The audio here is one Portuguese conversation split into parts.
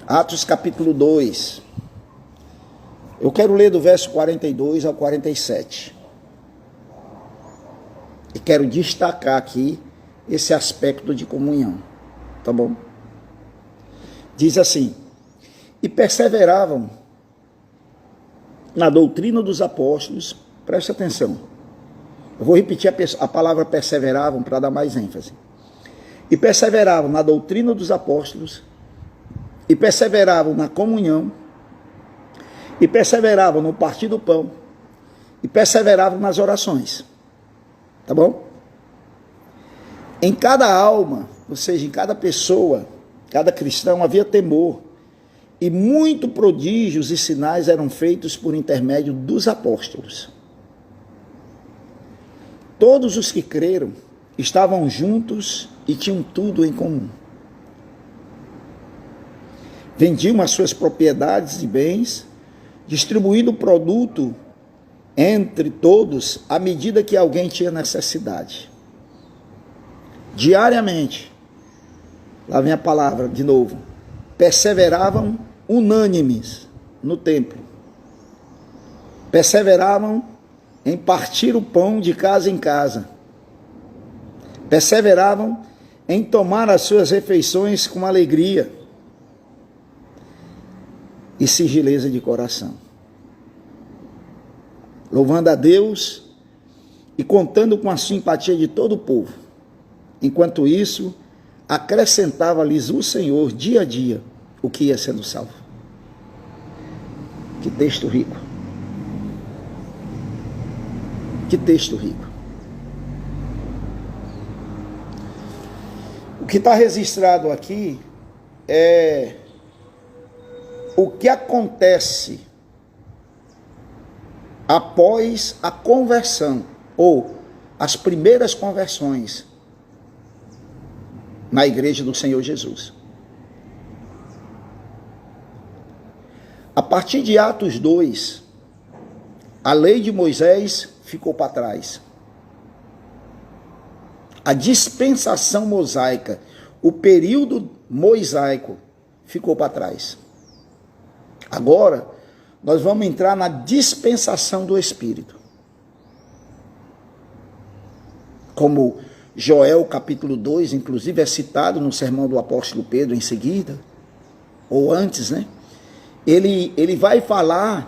Atos capítulo 2. Eu quero ler do verso 42 ao 47. E quero destacar aqui esse aspecto de comunhão. Tá bom? Diz assim: e perseveravam na doutrina dos apóstolos. Preste atenção. Eu vou repetir a palavra perseveravam para dar mais ênfase. E perseveravam na doutrina dos apóstolos, e perseveravam na comunhão, e perseveravam no partir do pão, e perseveravam nas orações. Tá bom? Em cada alma, ou seja, em cada pessoa, cada cristão, havia temor, e muitos prodígios e sinais eram feitos por intermédio dos apóstolos. Todos os que creram estavam juntos e tinham tudo em comum. Vendiam as suas propriedades e bens, distribuindo o produto entre todos à medida que alguém tinha necessidade. Diariamente, lá vem a palavra de novo, perseveravam unânimes no templo. Perseveravam em partir o pão de casa em casa. Perseveravam em tomar as suas refeições com alegria e singeleza de coração, louvando a Deus e contando com a simpatia de todo o povo. Enquanto isso, acrescentava-lhes o Senhor dia a dia o que ia sendo salvo. Que texto rico. Que texto rico. O que está registrado aqui é o que acontece após a conversão, ou as primeiras conversões na igreja do Senhor Jesus. A partir de Atos 2, a lei de Moisés ficou para trás. A dispensação mosaica, o período mosaico ficou para trás. Agora, nós vamos entrar na dispensação do Espírito. Como Joel capítulo 2, inclusive é citado no sermão do apóstolo Pedro em seguida, ou antes, né? Ele vai falar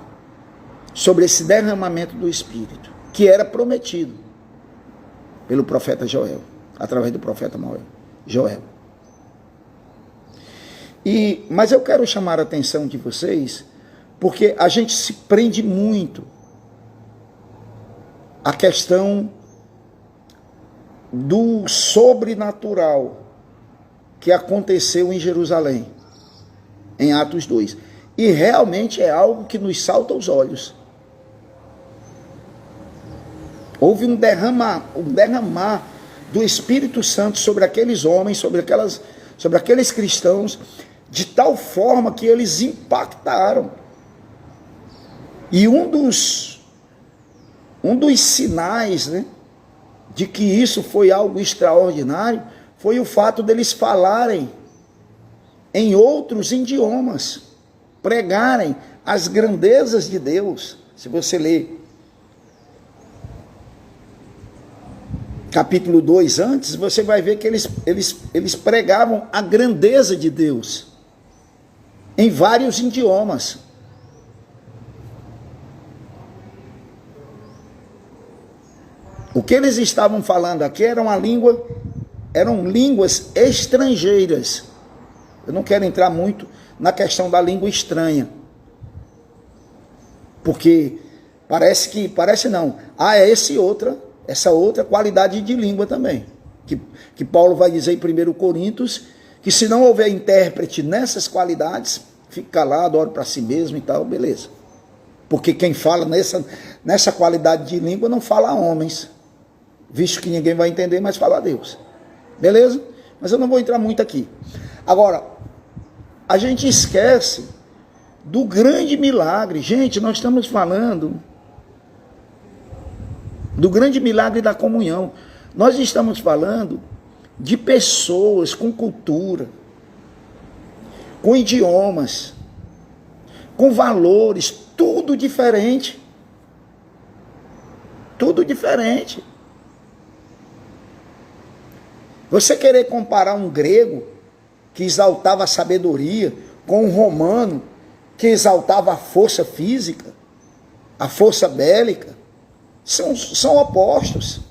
sobre esse derramamento do Espírito, que era prometido pelo profeta Joel, através do profeta Joel. Mas eu quero chamar a atenção de vocês, porque a gente se prende muito à questão do sobrenatural que aconteceu em Jerusalém, em Atos 2. E realmente é algo que nos salta aos olhos. Houve um derramar do Espírito Santo sobre aqueles homens, sobre aqueles cristãos, de tal forma que eles impactaram. E um dos sinais, né, de que isso foi algo extraordinário, foi o fato deles falarem em outros idiomas, pregarem as grandezas de Deus. Se você ler capítulo 2 antes, você vai ver que eles pregavam a grandeza de Deus em vários idiomas. O que eles estavam falando aqui eram línguas estrangeiras. Eu não quero entrar muito na questão da língua estranha, porque essa outra qualidade de língua também, que Paulo vai dizer em 1 Coríntios, que se não houver intérprete nessas qualidades, fique calado, ore para si mesmo e tal, beleza. Porque quem fala nessa qualidade de língua não fala a homens, visto que ninguém vai entender, mas fala a Deus. Beleza? Mas eu não vou entrar muito aqui. Agora, a gente esquece do grande milagre. Gente, nós estamos falando do grande milagre da comunhão. Nós estamos falando de pessoas com cultura, com idiomas, com valores, tudo diferente. Tudo diferente. Você querer comparar um grego que exaltava a sabedoria com um romano que exaltava a força física, a força bélica, são opostos.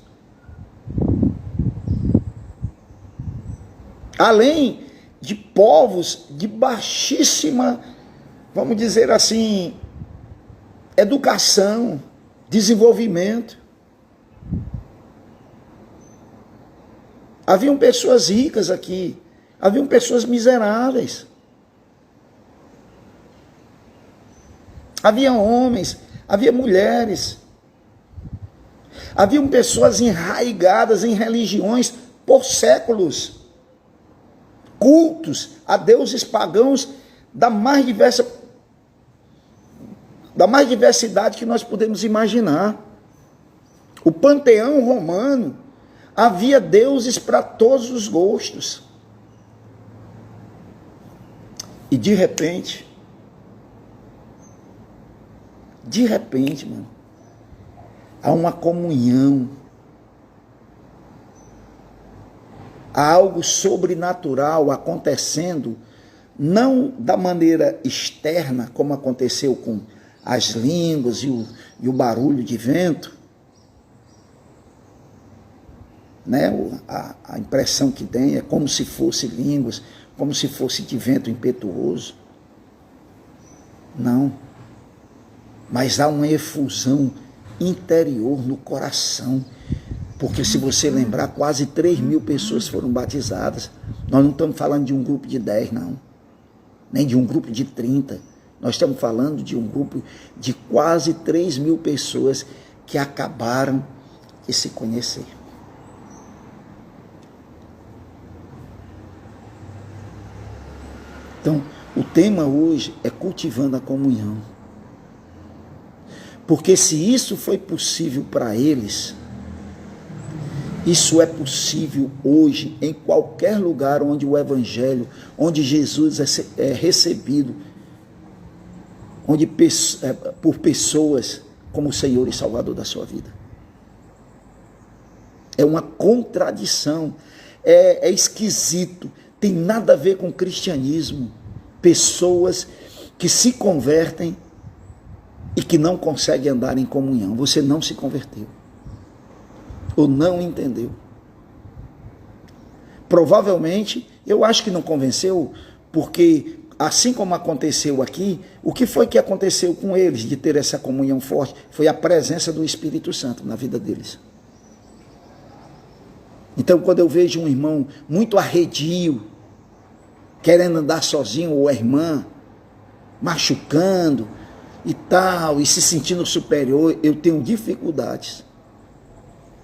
Além de povos de baixíssima, vamos dizer assim, educação, desenvolvimento. Haviam pessoas ricas aqui, haviam pessoas miseráveis. Havia homens, havia mulheres. Haviam pessoas enraigadas em religiões por séculos. Cultos a deuses pagãos da mais diversidade que nós podemos imaginar. O panteão romano havia deuses para todos os gostos. E de repente, mano, há uma comunhão, há algo sobrenatural acontecendo, não da maneira externa, como aconteceu com as línguas e o barulho de vento, né? A impressão que tem é como se fosse línguas, como se fosse de vento impetuoso. Não. Mas há uma efusão interior no coração. Porque se você lembrar, quase 3.000 pessoas foram batizadas. Nós não estamos falando de um grupo de 10, não. Nem de um grupo de 30. Nós estamos falando de um grupo de quase 3.000 pessoas que acabaram de se conhecer. Então, o tema hoje é cultivando a comunhão. Porque se isso foi possível para eles, isso é possível hoje em qualquer lugar onde o Evangelho, onde Jesus é recebido, por pessoas como o Senhor e Salvador da sua vida. É uma contradição, é esquisito, tem nada a ver com o cristianismo. Pessoas que se convertem e que não conseguem andar em comunhão. Você não se converteu. Ou não entendeu. Provavelmente, eu acho que não convenceu, porque assim como aconteceu aqui, o que foi que aconteceu com eles de ter essa comunhão forte? Foi a presença do Espírito Santo na vida deles. Então, quando eu vejo um irmão muito arredio, querendo andar sozinho, ou a irmã, machucando e tal, e se sentindo superior, eu tenho dificuldades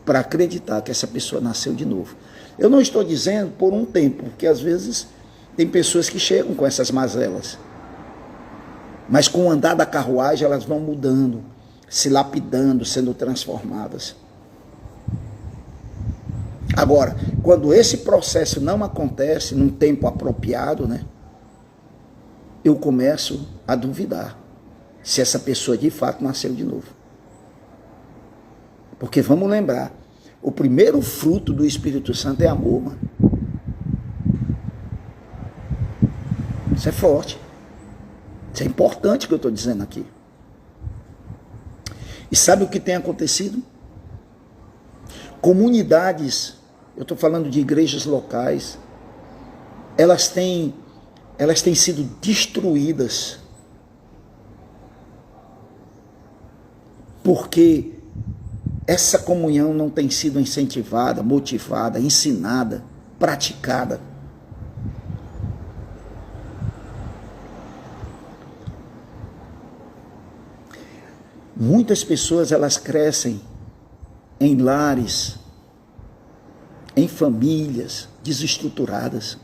para acreditar que essa pessoa nasceu de novo. Eu não estou dizendo por um tempo, porque às vezes tem pessoas que chegam com essas mazelas, mas com o andar da carruagem elas vão mudando, se lapidando, sendo transformadas. Agora, quando esse processo não acontece num tempo apropriado, né, eu começo a duvidar se essa pessoa de fato nasceu de novo. Porque vamos lembrar, o primeiro fruto do Espírito Santo é amor, mano. Isso é forte. Isso é importante o que eu estou dizendo aqui. E sabe o que tem acontecido? Comunidades, eu estou falando de igrejas locais, elas têm sido destruídas porque essa comunhão não tem sido incentivada, motivada, ensinada, praticada. Muitas pessoas, elas crescem em lares, em famílias desestruturadas.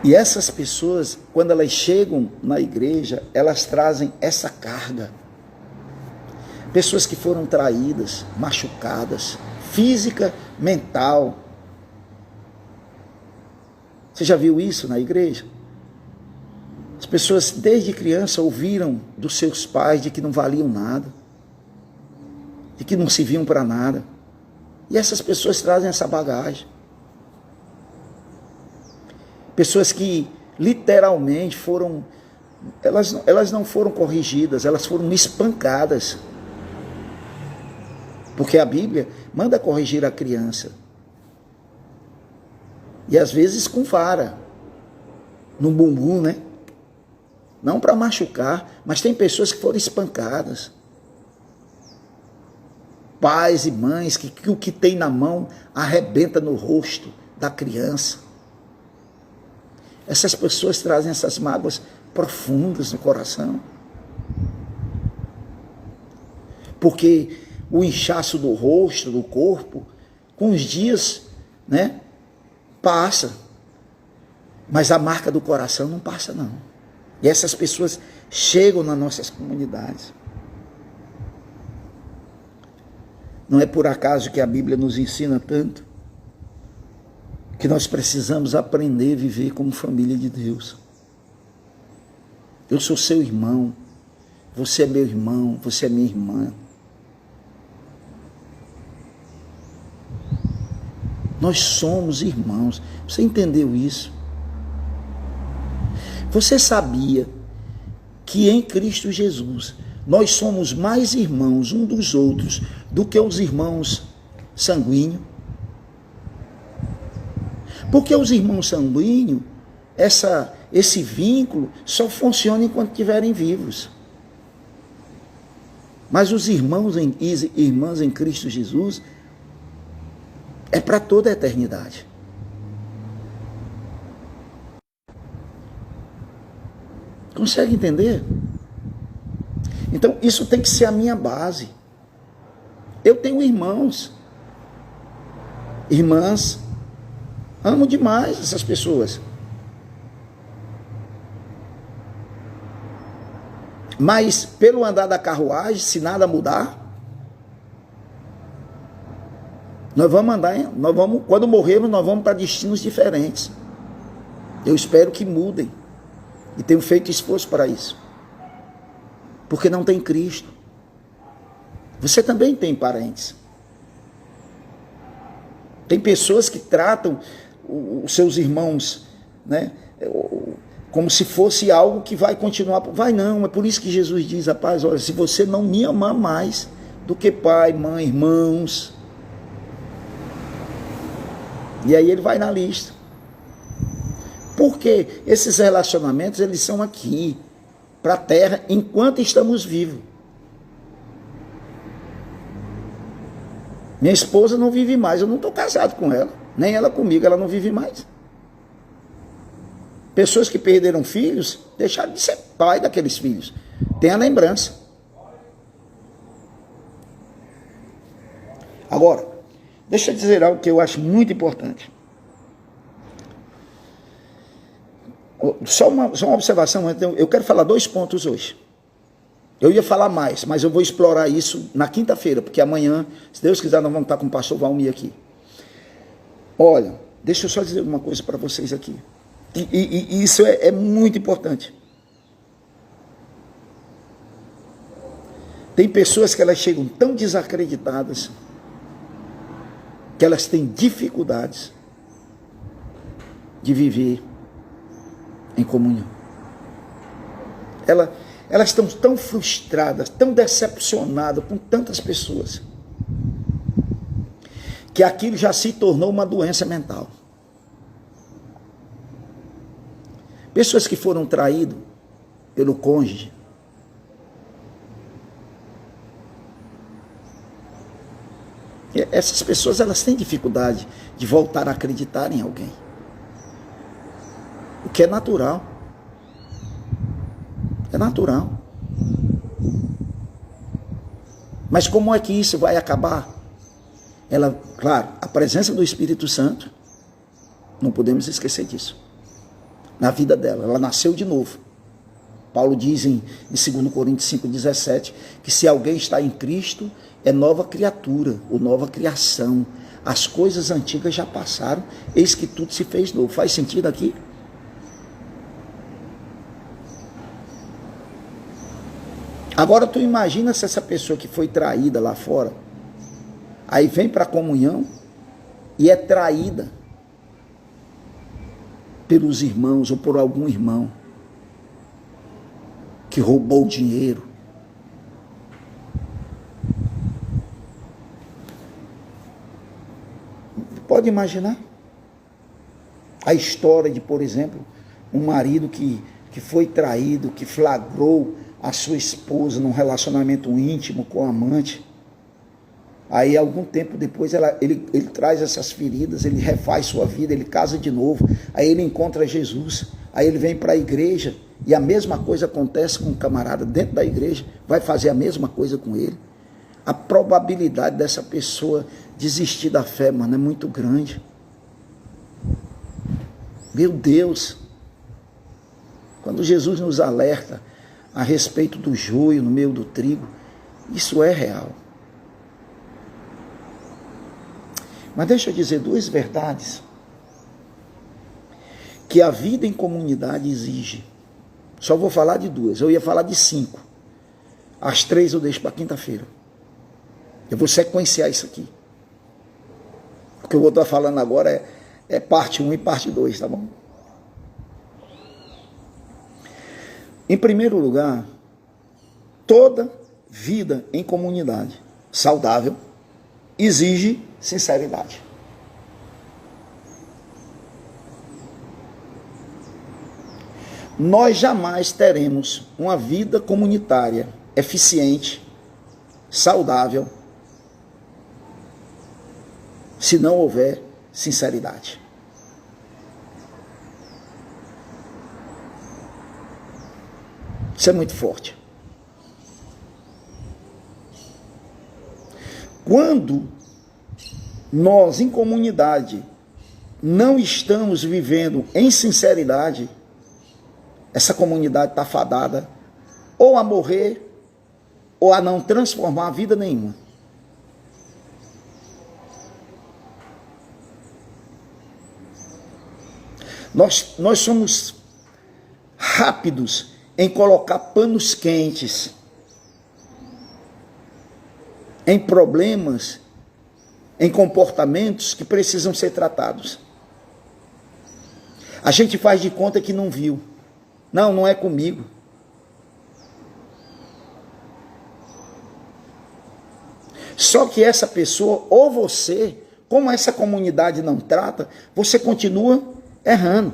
E essas pessoas, quando elas chegam na igreja, elas trazem essa carga. Pessoas que foram traídas, machucadas, física mental. Você já viu isso na igreja? As pessoas desde criança ouviram dos seus pais de que não valiam nada, de que não serviam para nada. E essas pessoas trazem essa bagagem. Pessoas que literalmente foram, elas não foram corrigidas, elas foram espancadas. Porque a Bíblia manda corrigir a criança. E às vezes com vara, no bumbum, né? Não para machucar, mas tem pessoas que foram espancadas. Pais e mães que o que tem na mão arrebenta no rosto da criança. Essas pessoas trazem essas mágoas profundas no coração. Porque o inchaço do rosto, do corpo, com os dias, né, passa. Mas a marca do coração não passa, não. E essas pessoas chegam nas nossas comunidades. Não é por acaso que a Bíblia nos ensina tanto que nós precisamos aprender a viver como família de Deus. Eu sou seu irmão, você é meu irmão, você é minha irmã. Nós somos irmãos. Você entendeu isso? Você sabia que em Cristo Jesus nós somos mais irmãos um dos outros do que os irmãos sanguíneos? Porque os irmãos sanguíneos, esse vínculo só funciona enquanto estiverem vivos. Mas os irmãos e irmãs em Cristo Jesus é para toda a eternidade. Consegue entender? Então, isso tem que ser a minha base. Eu tenho irmãos, irmãs, amo demais essas pessoas. Mas, pelo andar da carruagem, se nada mudar, quando morrermos, nós vamos para destinos diferentes. Eu espero que mudem. E tenho feito esforço para isso. Porque não tem Cristo. Você também tem parentes. Tem pessoas que tratam os seus irmãos, né, como se fosse algo que vai continuar. Vai não, é por isso que Jesus diz, rapaz, olha, se você não me amar mais do que pai, mãe, irmãos. E aí ele vai na lista. Porque esses relacionamentos, eles são aqui, para a terra, enquanto estamos vivos. Minha esposa não vive mais, eu não estou casado com ela, nem ela comigo, ela não vive mais. Pessoas que perderam filhos, deixaram de ser pai daqueles filhos. Tem a lembrança. Agora, deixa eu dizer algo que eu acho muito importante. Só uma observação, eu quero falar 2 pontos hoje. Eu ia falar mais, mas eu vou explorar isso na quinta-feira, porque amanhã, se Deus quiser, nós vamos estar com o pastor Valmir aqui. Olha, deixa eu só dizer uma coisa para vocês aqui. E isso é muito importante. Tem pessoas que elas chegam tão desacreditadas, que elas têm dificuldades de viver em comunhão. Elas estão tão frustradas, tão decepcionadas com tantas pessoas, que aquilo já se tornou uma doença mental. Pessoas que foram traídas pelo cônjuge, essas pessoas, elas têm dificuldade de voltar a acreditar em alguém. O que é natural. É natural. Mas como é que isso vai acabar? Claro, a presença do Espírito Santo, não podemos esquecer disso. Na vida dela, ela nasceu de novo. Paulo diz em 2 Coríntios 5,17, que se alguém está em Cristo, é nova criatura, ou nova criação. as coisas antigas já passaram, eis que tudo se fez novo. Faz sentido aqui? Agora tu imagina se essa pessoa que foi traída lá fora, aí vem para a comunhão e é traída pelos irmãos ou por algum irmão que roubou o dinheiro. Pode imaginar a história de, por exemplo, um marido que foi traído, que flagrou a sua esposa num relacionamento íntimo com a amante. Aí, algum tempo depois, ele traz essas feridas, ele refaz sua vida, ele casa de novo. Aí ele encontra Jesus, aí ele vem para a igreja e a mesma coisa acontece com um camarada dentro da igreja, vai fazer a mesma coisa com ele. A probabilidade dessa pessoa desistir da fé, mano, é muito grande. Meu Deus! Quando Jesus nos alerta a respeito do joio no meio do trigo, isso é real. Mas deixa eu dizer duas verdades que a vida em comunidade exige. Só vou falar de duas, eu ia falar de 5. As 3 eu deixo para quinta-feira. Eu vou sequenciar isso aqui. O que eu vou estar falando agora é parte 1 e parte 2, tá bom? Em primeiro lugar, toda vida em comunidade saudável exige sinceridade. Nós jamais teremos uma vida comunitária eficiente, saudável, se não houver sinceridade. Isso é muito forte. Quando nós, em comunidade, não estamos vivendo em sinceridade, essa comunidade está fadada ou a morrer ou a não transformar a vida nenhuma. Nós somos rápidos em colocar panos quentes em problemas, em comportamentos que precisam ser tratados. A gente faz de conta que não viu. Não é comigo. Só que essa pessoa, ou você, como essa comunidade não trata, você continua errando.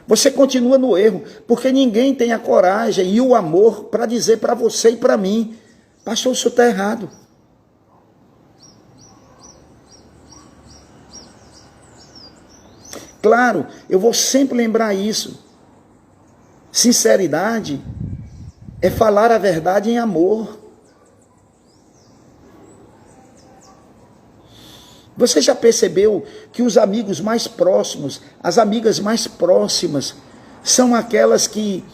Você continua no erro, porque ninguém tem a coragem e o amor para dizer para você e para mim: pastor, o senhor está errado. Claro, eu vou sempre lembrar isso. Sinceridade é falar a verdade em amor. Você já percebeu que os amigos mais próximos, as amigas mais próximas, são aquelas que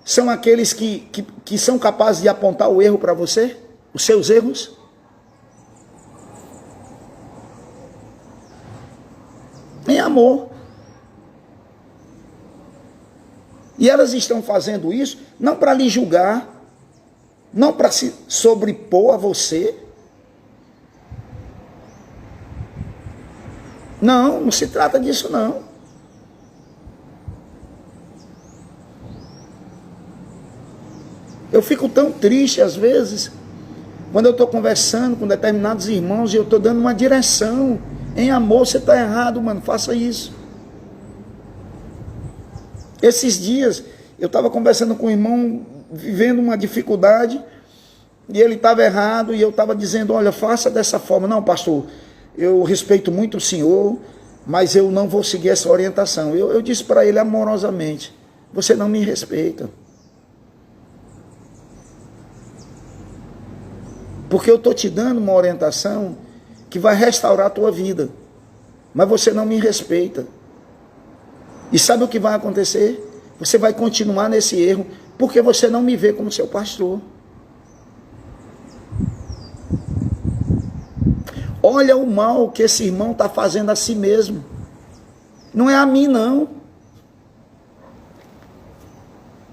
são aqueles que são capazes de apontar o erro para você? Os seus erros? Em amor. E elas estão fazendo isso não para lhe julgar, não para se sobrepor a você. Não se trata disso não. Eu fico tão triste às vezes, quando eu estou conversando com determinados irmãos e eu estou dando uma direção. Em amor, você está errado, mano, faça isso. Esses dias, eu estava conversando com um irmão, vivendo uma dificuldade, e ele estava errado, e eu estava dizendo: olha, faça dessa forma. Não, pastor, eu respeito muito o senhor, mas eu não vou seguir essa orientação. Eu disse para ele amorosamente: você não me respeita. Porque eu estou te dando uma orientação que vai restaurar a tua vida, mas você não me respeita. E sabe o que vai acontecer? Você vai continuar nesse erro, porque você não me vê como seu pastor. olha o mal que esse irmão está fazendo a si mesmo. Não é a mim, não.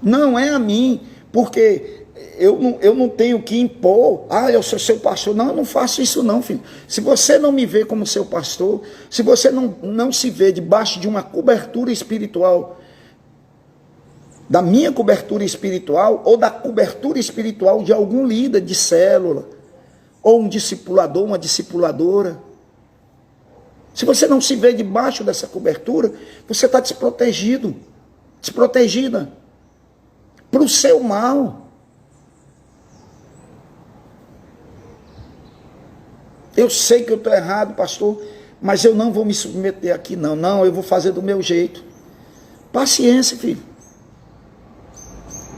Não é a mim, porque eu não tenho que impor, eu sou seu pastor. Não, eu não faço isso não, filho. Se você não me vê como seu pastor, se você não se vê debaixo de uma cobertura espiritual, da minha cobertura espiritual, ou da cobertura espiritual de algum líder de célula, ou um discipulador, uma discipuladora, se você não se vê debaixo dessa cobertura, você está desprotegido, desprotegida, para o seu mal. Eu sei que eu estou errado, pastor, mas eu não vou me submeter aqui, não. Não, eu vou fazer do meu jeito. Paciência, filho.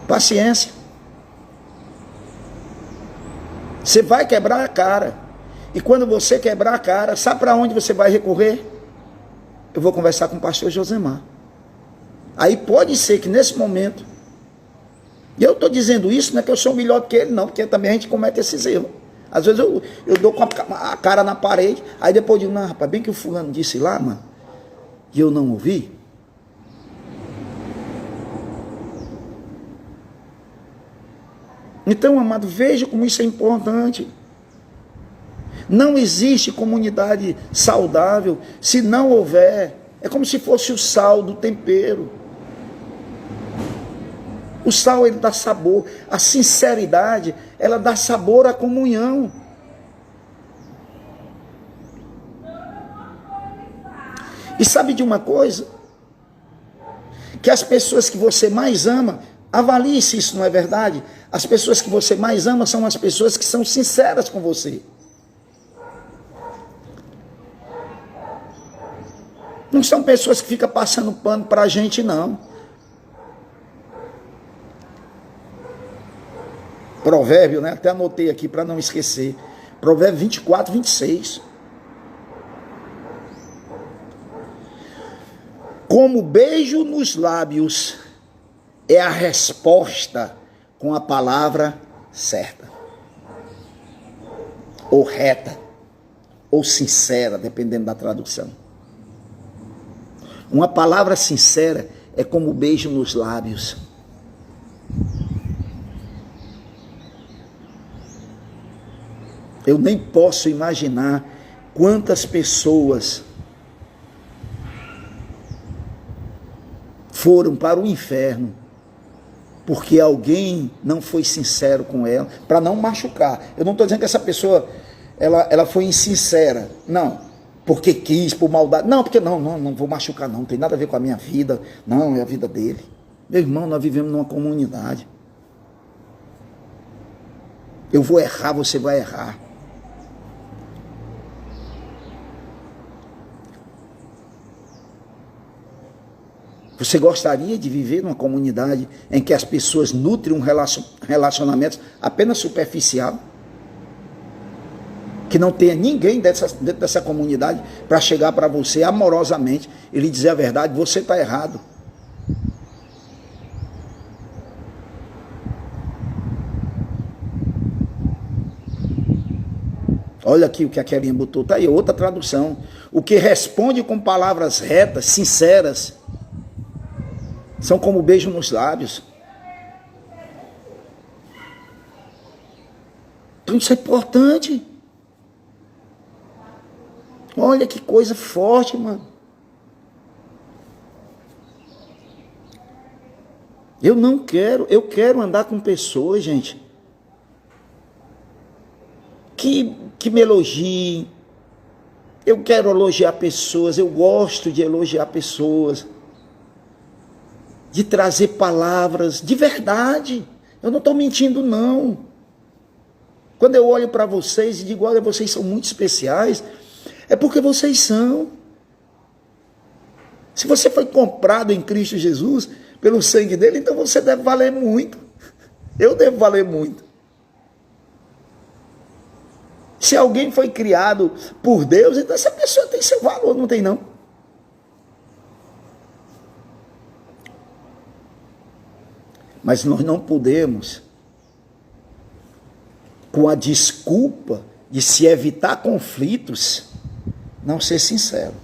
Paciência. Você vai quebrar a cara. E quando você quebrar a cara, sabe para onde você vai recorrer? Eu vou conversar com o pastor Josemar. Aí pode ser que nesse momento, e eu estou dizendo isso, não é que eu sou melhor do que ele, não, porque também a gente comete esses erros. Às vezes eu dou com a cara na parede, aí depois eu digo, não, rapaz, bem que o fulano disse lá, mano, e eu não ouvi. Então, amado, veja como isso é importante. Não existe comunidade saudável se não houver. É como se fosse o sal do tempero. O sal, ele dá sabor. A sinceridade, ela dá sabor à comunhão. E sabe de uma coisa? Que as pessoas que você mais ama, avalie se isso não é verdade. As pessoas que você mais ama são as pessoas que são sinceras com você. Não são pessoas que ficam passando pano para a gente, não. Provérbio, né? Até anotei aqui para não esquecer. Provérbio 24, 26. Como beijo nos lábios é a resposta com a palavra certa. Ou reta. Ou sincera, dependendo da tradução. Uma palavra sincera é como beijo nos lábios. Eu nem posso imaginar quantas pessoas foram para o inferno porque alguém não foi sincero com ela, para não machucar. Eu não estou dizendo que essa pessoa ela foi insincera, não, porque quis, por maldade, não, porque não vou machucar não tem nada a ver com a minha vida, não, é a vida dele. Meu irmão, nós vivemos numa comunidade. Eu vou errar, você vai errar. Você gostaria de viver numa comunidade em que as pessoas nutrem um relacionamento apenas superficial? Que não tenha ninguém dentro dessa comunidade para chegar para você amorosamente e lhe dizer a verdade, você está errado. Olha aqui o que a Kelinha botou, está aí, outra tradução. O que responde com palavras retas, sinceras, são como beijo nos lábios. Então isso é importante. Olha que coisa forte, mano. Eu quero andar com pessoas, gente, que me elogiem. Eu quero elogiar pessoas, eu gosto de elogiar pessoas, de trazer palavras de verdade. Eu não estou mentindo, não. Quando eu olho para vocês e digo, olha, vocês são muito especiais, é porque vocês são. Se você foi comprado em Cristo Jesus, pelo sangue dele, então você deve valer muito. Eu devo valer muito. Se alguém foi criado por Deus, então essa pessoa tem seu valor, não tem não? Mas nós não podemos, com a desculpa de se evitar conflitos, não ser sincero.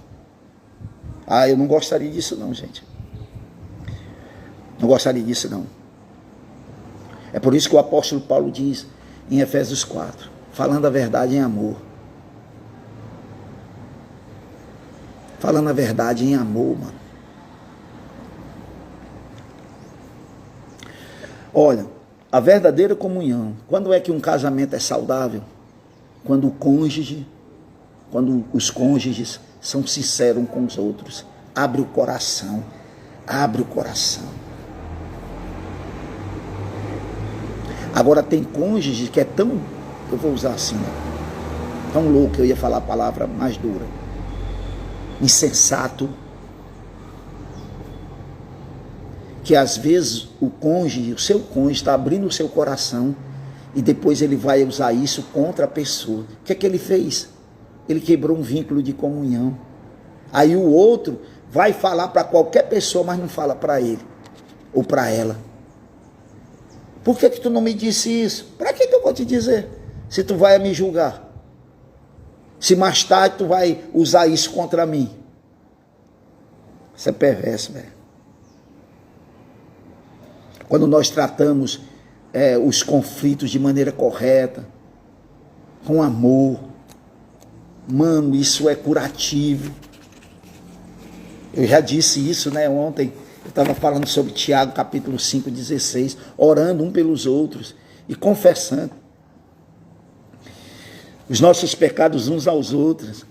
Eu não gostaria disso não, gente. Não gostaria disso não. É por isso que o apóstolo Paulo diz em Efésios 4, falando a verdade em amor. Falando a verdade em amor, mano. Olha, a verdadeira comunhão, quando é que um casamento é saudável? Quando os cônjuges são sinceros uns com os outros. Abre o coração. Abre o coração. Agora tem cônjuge que é tão, eu vou usar assim, né? Tão louco, eu ia falar a palavra mais dura. Insensato. Que às vezes o seu cônjuge está abrindo o seu coração e depois ele vai usar isso contra a pessoa. O que é que ele fez? Ele quebrou um vínculo de comunhão. Aí o outro vai falar para qualquer pessoa, mas não fala para ele ou para ela. Por que tu não me disse isso? Para que eu vou te dizer? Se tu vai me julgar. Se mais tarde tu vai usar isso contra mim. Isso é perverso, velho. Quando nós tratamos os conflitos de maneira correta, com amor, mano, isso é curativo. Eu já disse isso, né, ontem. Eu estava falando sobre Tiago, capítulo 5, 16, orando um pelos outros e confessando os nossos pecados uns aos outros.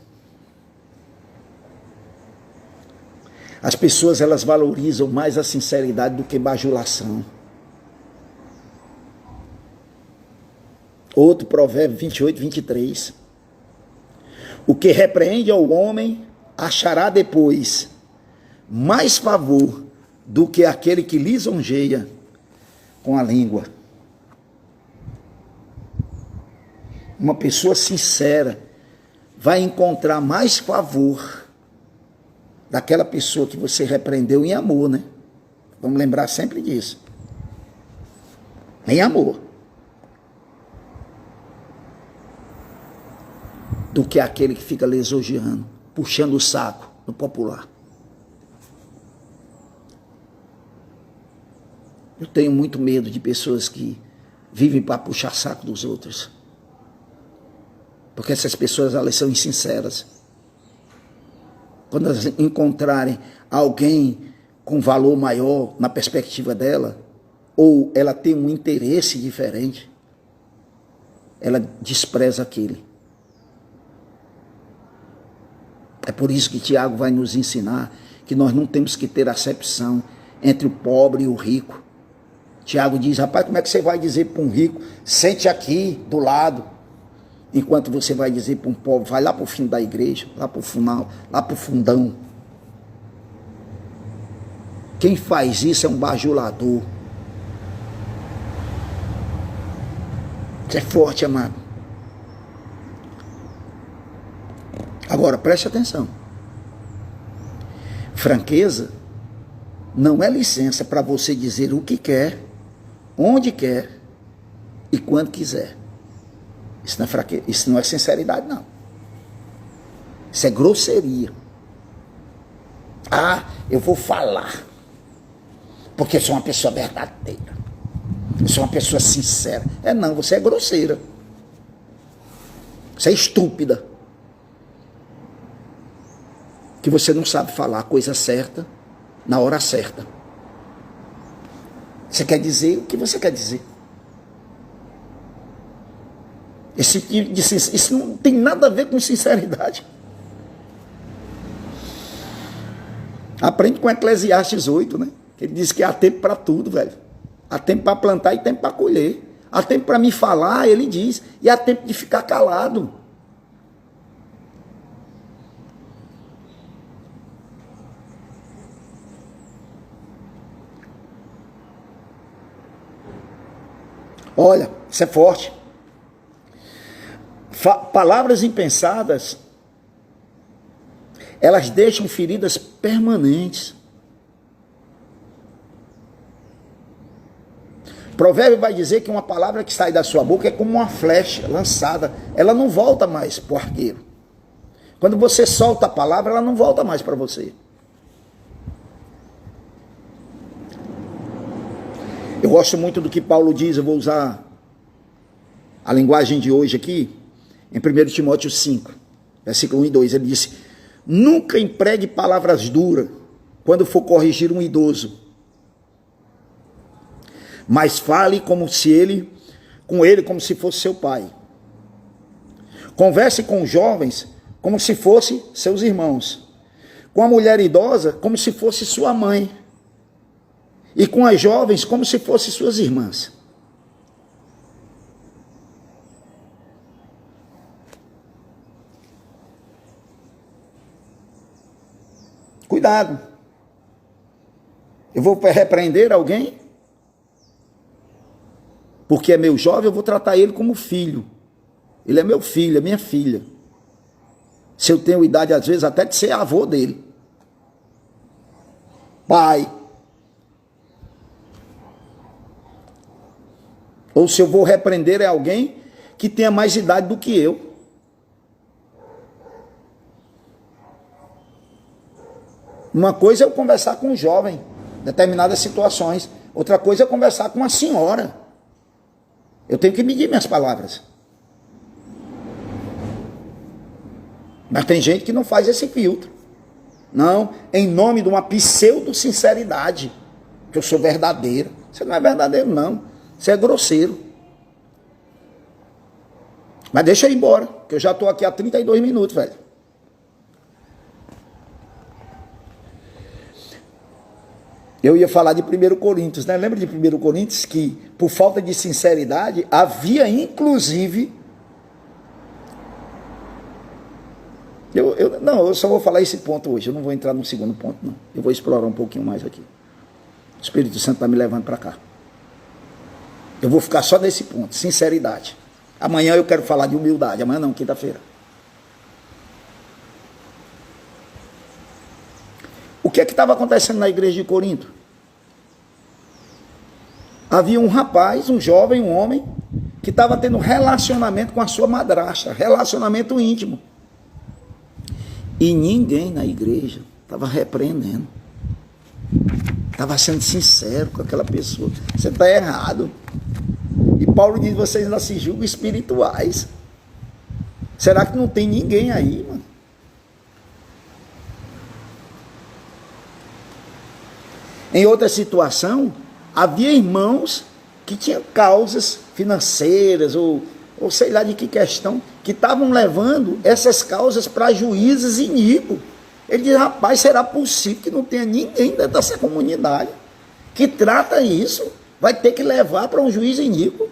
As pessoas, elas valorizam mais a sinceridade do que bajulação. Outro provérbio 28, 23. O que repreende ao homem achará depois mais favor do que aquele que lisonjeia com a língua. Uma pessoa sincera vai encontrar mais favor daquela pessoa que você repreendeu em amor, né? Vamos lembrar sempre disso. Em amor. Do que aquele que fica lisonjeando, puxando o saco no popular. Eu tenho muito medo de pessoas que vivem para puxar saco dos outros. Porque essas pessoas, elas são insinceras. Quando elas encontrarem alguém com valor maior na perspectiva dela, ou ela tem um interesse diferente, ela despreza aquele. É por isso que Tiago vai nos ensinar que nós não temos que ter acepção entre o pobre e o rico. Tiago diz, rapaz, como é que você vai dizer para um rico, sente aqui do lado, enquanto você vai dizer para um pobre, vai lá para o fim da igreja, lá para o final, lá para o fundão. Quem faz isso é um bajulador. Isso é forte, amado. Agora, preste atenção. Franqueza não é licença para você dizer o que quer, onde quer e quando quiser. Isso não é fraqueza, isso não é sinceridade, não. Isso é grosseria. Eu vou falar, porque eu sou uma pessoa verdadeira. Eu sou uma pessoa sincera. Não, você é grosseira. Você é estúpida. Que você não sabe falar a coisa certa na hora certa. Você quer dizer o que você quer dizer. Isso não tem nada a ver com sinceridade. Aprende com Eclesiastes 8, né? Ele diz que há tempo para tudo, velho. Há tempo para plantar e tempo para colher. Há tempo para me falar, ele diz. E há tempo de ficar calado. Olha, isso é forte. Palavras impensadas, elas deixam feridas permanentes. Provérbio vai dizer que uma palavra que sai da sua boca é como uma flecha lançada. Ela não volta mais para o arqueiro. Quando você solta a palavra, ela não volta mais para você. Eu gosto muito do que Paulo diz, eu vou usar a linguagem de hoje aqui, em 1 Timóteo 5, versículo 1 e 2, ele disse: nunca empregue palavras duras quando for corrigir um idoso, mas fale com ele como se fosse seu pai. Converse com os jovens como se fossem seus irmãos, com a mulher idosa como se fosse sua mãe, e com as jovens como se fossem suas irmãs. Cuidado. Eu vou repreender alguém? Porque é meu jovem, eu vou tratar ele como filho. Ele é meu filho, é minha filha. Se eu tenho idade, às vezes, até de ser avô dele. Pai. Ou se eu vou repreender é alguém que tenha mais idade do que eu. Uma coisa é eu conversar com um jovem, em determinadas situações. Outra coisa é eu conversar com uma senhora. Eu tenho que medir minhas palavras. Mas tem gente que não faz esse filtro. Não, em nome de uma pseudo-sinceridade, que eu sou verdadeiro. Você não é verdadeiro, não. Você é grosseiro. Mas deixa eu ir embora, que eu já estou aqui há 32 minutos, velho. Eu ia falar de 1 Coríntios, né? Lembra de 1 Coríntios que, por falta de sinceridade, havia inclusive... eu só vou falar esse ponto hoje, eu não vou entrar no segundo ponto, não. Eu vou explorar um pouquinho mais aqui. O Espírito Santo está me levando para cá. Eu vou ficar só nesse ponto, sinceridade. Amanhã eu quero falar de humildade, amanhã não, quinta-feira. O que é que estava acontecendo na igreja de Corinto? Havia um rapaz, um jovem, um homem, que estava tendo relacionamento com a sua madrasta, relacionamento íntimo. E ninguém na igreja estava repreendendo. Estava sendo sincero com aquela pessoa. Você está errado. E Paulo diz, vocês ainda se julgam espirituais. Será que não tem ninguém aí, mano? Em outra situação, havia irmãos que tinham causas financeiras ou sei lá de que questão, que estavam levando essas causas para juízes iníquos. Ele diz, rapaz, será possível que não tenha ninguém dentro dessa comunidade que trata isso? Vai ter que levar para um juiz iníquo.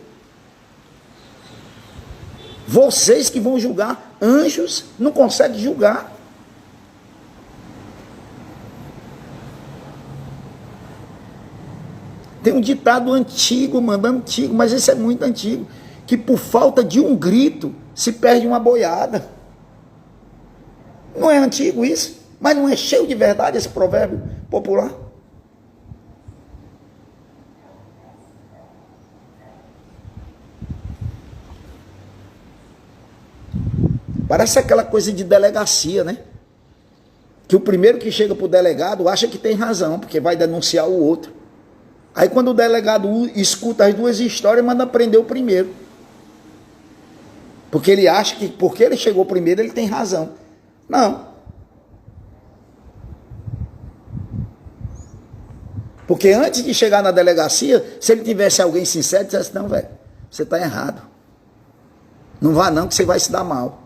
Vocês que vão julgar anjos, não conseguem julgar. Tem um ditado antigo, mas esse é muito antigo, que por falta de um grito se perde uma boiada. Não é antigo isso? Mas não é cheio de verdade esse provérbio popular? Parece aquela coisa de delegacia, né? Que o primeiro que chega para o delegado acha que tem razão, porque vai denunciar o outro. Aí quando o delegado escuta as duas histórias, manda prender o primeiro. Porque ele acha que porque ele chegou primeiro, ele tem razão. Não. Porque antes de chegar na delegacia, se ele tivesse alguém sincero, ele dissesse, não, velho, você está errado. Não vá não, que você vai se dar mal.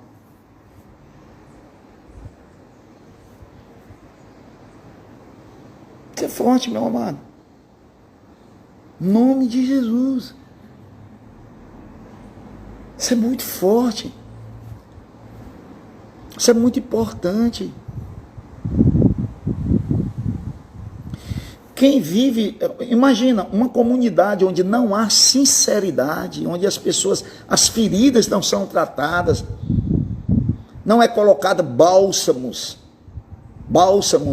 Isso é forte, meu amado. Nome de Jesus. Isso é muito forte. Isso é muito importante. Quem vive, imagina, uma comunidade onde não há sinceridade, onde as pessoas, as feridas não são tratadas, não é colocado bálsamo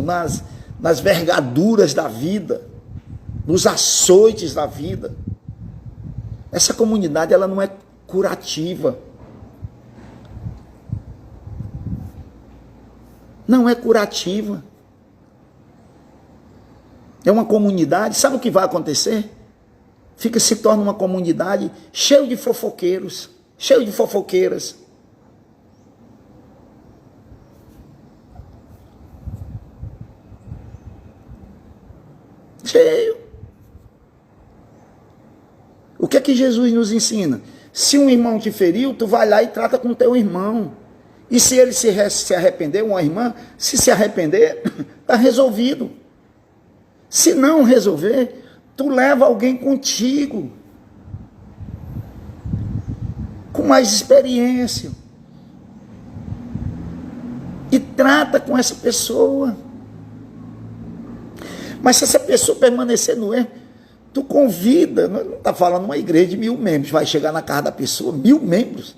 nas vergaduras da vida, nos açoites da vida. Essa comunidade, ela não é curativa. Não é curativa. É uma comunidade, sabe o que vai acontecer? Se torna uma comunidade cheia de fofoqueiros, cheia de fofoqueiras. Cheio. O que é que Jesus nos ensina? Se um irmão te feriu, tu vai lá e trata com teu irmão. E se ele se arrepender, uma irmã, se arrepender, está resolvido. Se não resolver, tu leva alguém contigo, com mais experiência, e trata com essa pessoa. Mas se essa pessoa permanecer no erro, tu convida, não está falando uma igreja de 1000 membros, vai chegar na casa da pessoa, 1000 membros,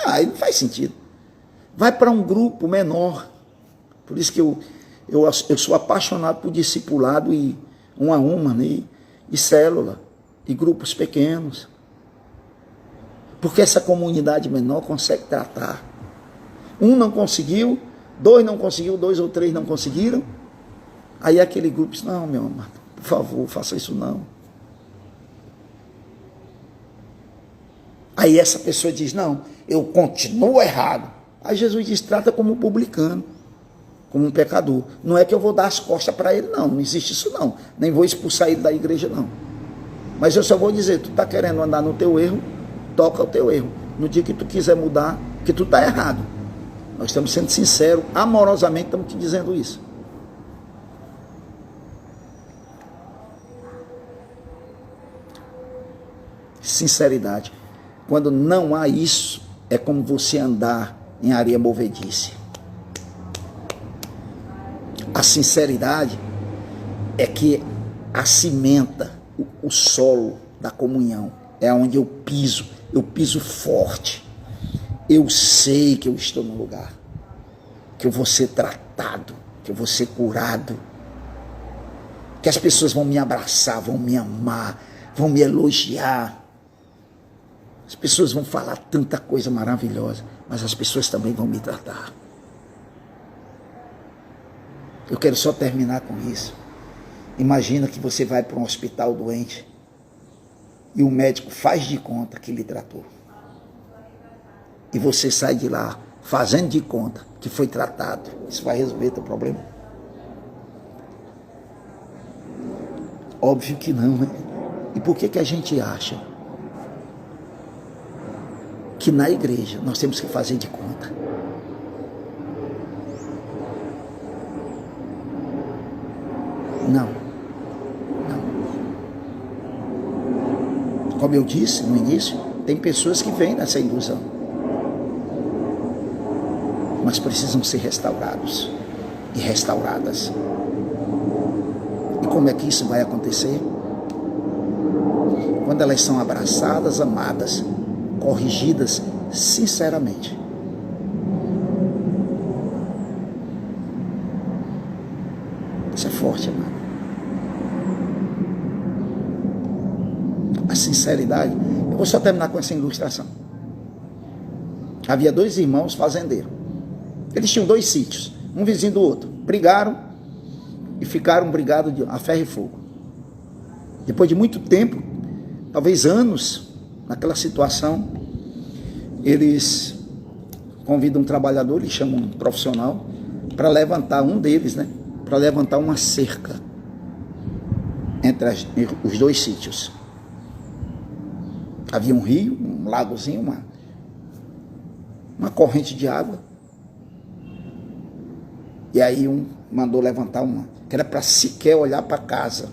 aí não faz sentido. Vai para um grupo menor. Por isso que eu sou apaixonado por discipulado e uma a uma, né? E célula, e grupos pequenos. Porque essa comunidade menor consegue tratar. Um não conseguiu, 2 não conseguiu, 2 ou 3 não conseguiram. Aí aquele grupo diz, não, meu amado, por favor, faça isso não. Aí essa pessoa diz, não, eu continuo errado. Aí Jesus diz, trata como um publicano, como um pecador. Não é que eu vou dar as costas para ele, não. Não existe isso, não. Nem vou expulsar ele da igreja, não. Mas eu só vou dizer, tu está querendo andar no teu erro, toca o teu erro. No dia que tu quiser mudar, que tu está errado. Nós estamos sendo sinceros, amorosamente estamos te dizendo isso. Sinceridade. Quando não há isso, é como você andar em areia movediça. A sinceridade é que acimenta o solo da comunhão. É onde eu piso forte. Eu sei que eu estou no lugar, que eu vou ser tratado, que eu vou ser curado, que as pessoas vão me abraçar, vão me amar, vão me elogiar. As pessoas vão falar tanta coisa maravilhosa, mas as pessoas também vão me tratar. Eu quero só terminar com isso. Imagina que você vai para um hospital doente e o médico faz de conta que lhe tratou. E você sai de lá fazendo de conta que foi tratado. Isso vai resolver teu problema? Óbvio que não, né? E por que a gente acha que na igreja nós temos que fazer de conta? Não. Como eu disse no início, tem pessoas que vêm nessa ilusão, mas precisam ser restaurados e restauradas. E como é que isso vai acontecer? Quando elas são abraçadas, amadas, corrigidas sinceramente. Isso é forte, amado. A sinceridade. Eu vou só terminar com essa ilustração. Havia 2 irmãos fazendeiros. Eles tinham 2 sítios, um vizinho do outro. Brigaram e ficaram brigados a ferro e fogo. Depois de muito tempo, talvez anos, naquela situação, eles convidam um trabalhador, eles chamam um profissional, para levantar, um deles, né? Para levantar uma cerca entre os 2 sítios. Havia um rio, um lagozinho, uma corrente de água. E aí um mandou levantar uma, que era para sequer olhar para a casa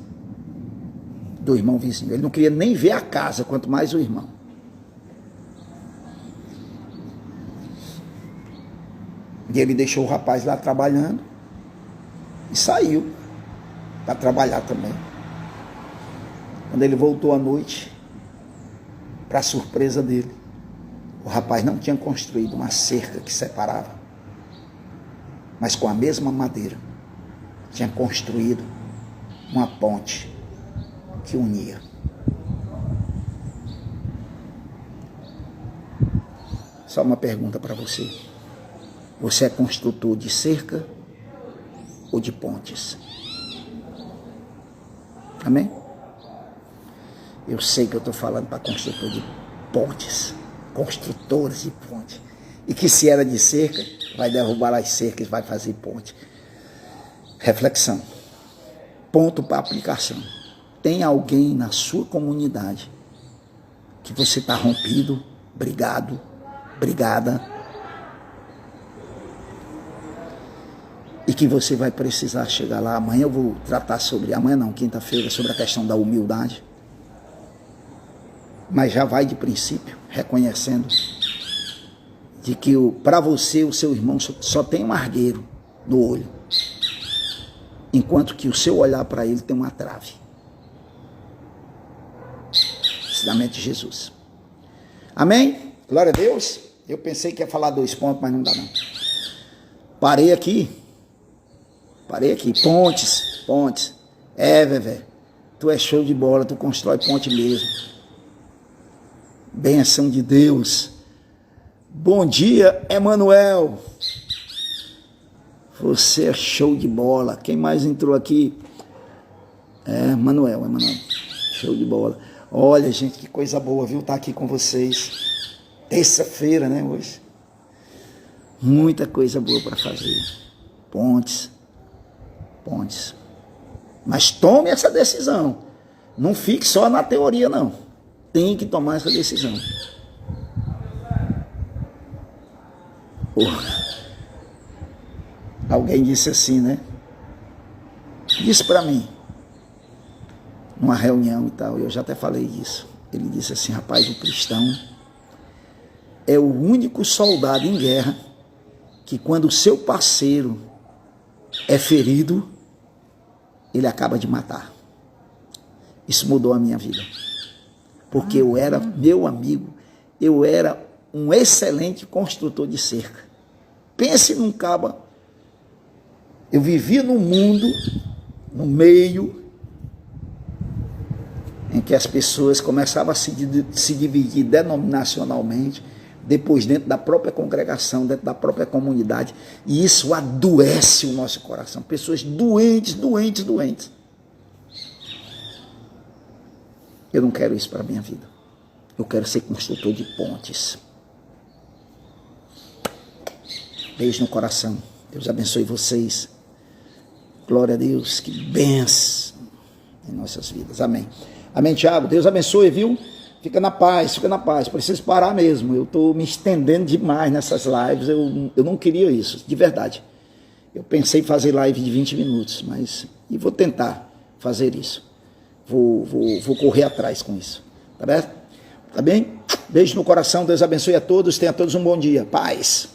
do irmão vizinho. Ele não queria nem ver a casa, quanto mais o irmão. E ele deixou o rapaz lá trabalhando e saiu para trabalhar também. Quando ele voltou à noite, para surpresa dele, o rapaz não tinha construído uma cerca que separava, mas com a mesma madeira tinha construído uma ponte que unia. Só uma pergunta para você. Você é construtor de cerca ou de pontes? Amém? Eu sei que eu estou falando para construtor de pontes, construtores de pontes. E que se era de cerca, vai derrubar as cercas e vai fazer ponte. Reflexão. Ponto para aplicação. Tem alguém na sua comunidade que você está rompido, brigado, brigada, e que você vai precisar chegar lá. Amanhã eu vou tratar quinta-feira, sobre a questão da humildade. Mas já vai de princípio, reconhecendo de que para você, o seu irmão só tem um argueiro no olho, enquanto que o seu olhar para ele tem uma trave. Ensinamento de Jesus. Amém? Glória a Deus. Eu pensei que ia falar 2 pontos, mas não dá não. Parei aqui. Pontes. Vevé, tu é show de bola, tu constrói ponte mesmo. Benção de Deus. Bom dia, Emanuel. Você é show de bola. Quem mais entrou aqui? Emanuel. Show de bola. Olha, gente, que coisa boa, viu? Tá aqui com vocês. Terça-feira, né, hoje. Muita coisa boa para fazer. Pontes. Mas tome essa decisão. Não fique só na teoria, não. Tem que tomar essa decisão. Alguém disse assim, né? Disse para mim, numa reunião e tal, eu já até falei isso. Ele disse assim: rapaz, o cristão é o único soldado em guerra que, quando o seu parceiro é ferido, ele acaba de matar. Isso mudou a minha vida. Porque eu era meu amigo, eu era um excelente construtor de cerca. Pense num caba. Eu vivia num mundo, no meio, em que as pessoas começavam a se dividir denominacionalmente, depois dentro da própria congregação, dentro da própria comunidade, e isso adoece o nosso coração. Pessoas doentes. Eu não quero isso para a minha vida. Eu quero ser construtor de pontes. Beijo no coração. Deus abençoe vocês. Glória a Deus. Que bênção em nossas vidas. Amém. Amém, Tiago. Deus abençoe, viu? Fica na paz. Preciso parar mesmo. Eu estou me estendendo demais nessas lives. Eu não queria isso, de verdade. Eu pensei em fazer live de 20 minutos, mas... E vou tentar fazer isso. Vou correr atrás com isso. Tá bem? Beijo no coração. Deus abençoe a todos. Tenha todos um bom dia. Paz.